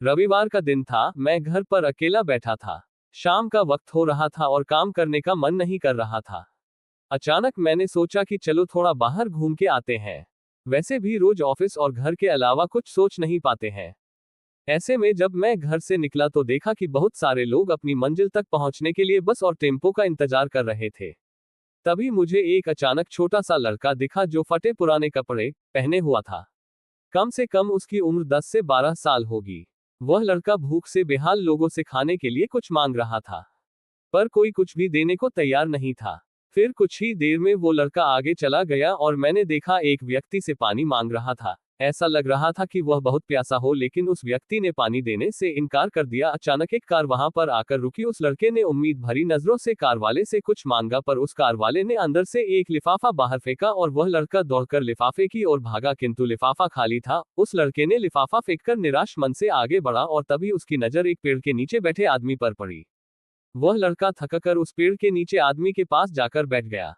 रविवार का दिन था, मैं घर पर अकेला बैठा था। शाम का वक्त हो रहा था और काम करने का मन नहीं कर रहा था। अचानक मैंने सोचा कि चलो थोड़ा बाहर घूम के आते हैं। वैसे भी रोज ऑफिस और घर के अलावा कुछ सोच नहीं पाते हैं। ऐसे में जब मैं घर से निकला तो देखा कि बहुत सारे लोग अपनी मंजिल तक पहुंचने के लिए बस और टेम्पो का इंतजार कर रहे थे। तभी मुझे एक अचानक छोटा सा लड़का दिखा जो फटे पुराने कपड़े पहने हुआ था। कम से कम उसकी उम्र 10 से 12 साल होगी। वह लड़का भूख से बेहाल लोगों से खाने के लिए कुछ मांग रहा था, पर कोई कुछ भी देने को तैयार नहीं था। फिर कुछ ही देर में वो लड़का आगे चला गया और मैंने देखा एक व्यक्ति से पानी मांग रहा था। ऐसा लग रहा था कि वह बहुत प्यासा हो, लेकिन उस व्यक्ति ने पानी देने से इनकार कर दिया। अचानक एक कार वहां पर आकर रुकी। उस लड़के ने उम्मीद भरी नजरों से कार वाले से कुछ मांगा, पर उस कार वाले ने अंदर से एक लिफाफा बाहर फेंका और वह लड़का दौड़कर लिफाफे की ओर भागा, किंतु लिफाफा खाली था। उस लड़के ने लिफाफा फेंककर निराश मन से आगे बढ़ा और तभी उसकी नजर एक पेड़ के नीचे बैठे आदमी पर पड़ी। वह लड़का थककर उस पेड़ के नीचे आदमी के पास जाकर बैठ गया।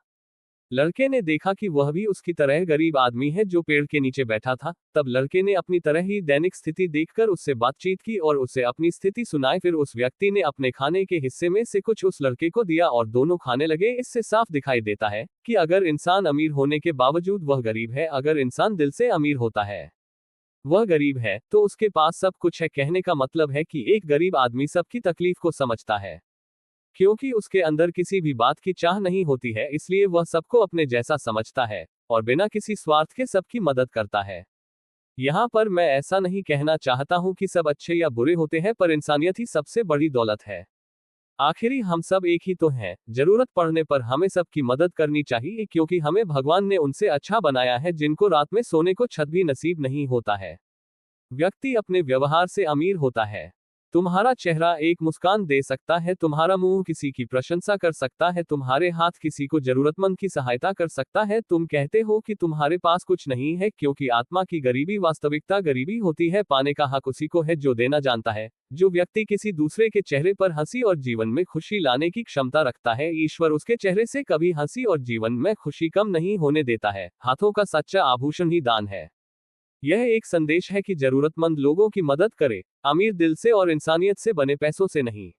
लड़के ने देखा कि वह भी उसकी तरह गरीब आदमी है जो पेड़ के नीचे बैठा था। तब लड़के ने अपनी तरह ही दैनिक स्थिति देखकर उससे बातचीत की और उसे अपनी स्थिति सुनाई। फिर उस व्यक्ति ने अपने खाने के हिस्से में से कुछ उस लड़के को दिया और दोनों खाने लगे। इससे साफ दिखाई देता है कि अगर इंसान अमीर होने के बावजूद वह गरीब है, अगर इंसान दिल से अमीर होता है वह गरीब है, तो उसके पास सब कुछ है। कहने का मतलब है कि एक गरीब आदमी सबकी तकलीफ को समझता है, क्योंकि उसके अंदर किसी भी बात की चाह नहीं होती है, इसलिए वह सबको अपने जैसा समझता है और बिना किसी स्वार्थ के सबकी मदद करता है। यहाँ पर मैं ऐसा नहीं कहना चाहता हूँ कि सब अच्छे या बुरे होते हैं, पर इंसानियत ही सबसे बड़ी दौलत है। आखिरी हम सब एक ही तो हैं। जरूरत पड़ने पर हमें सबकी मदद करनी चाहिए, क्योंकि हमें भगवान ने उनसे अच्छा बनाया है जिनको रात में सोने को छत भी नसीब नहीं होता है। व्यक्ति अपने व्यवहार से अमीर होता है। तुम्हारा चेहरा एक मुस्कान दे सकता है, तुम्हारा मुंह किसी की प्रशंसा कर सकता है, तुम्हारे हाथ किसी को जरूरतमंद की सहायता कर सकता है। तुम कहते हो कि तुम्हारे पास कुछ नहीं है, क्योंकि आत्मा की गरीबी वास्तविकता गरीबी होती है। पाने का हक उसी को है जो देना जानता है। जो व्यक्ति किसी दूसरे के चेहरे पर हंसी और जीवन में खुशी लाने की क्षमता रखता है, ईश्वर उसके चेहरे से कभी हंसी और जीवन में खुशी कम नहीं होने देता है। हाथों का सच्चा आभूषण ही दान है। यह एक संदेश है कि जरूरतमंद लोगों की मदद करें, अमीर दिल से और इंसानियत से बने पैसों से नहीं।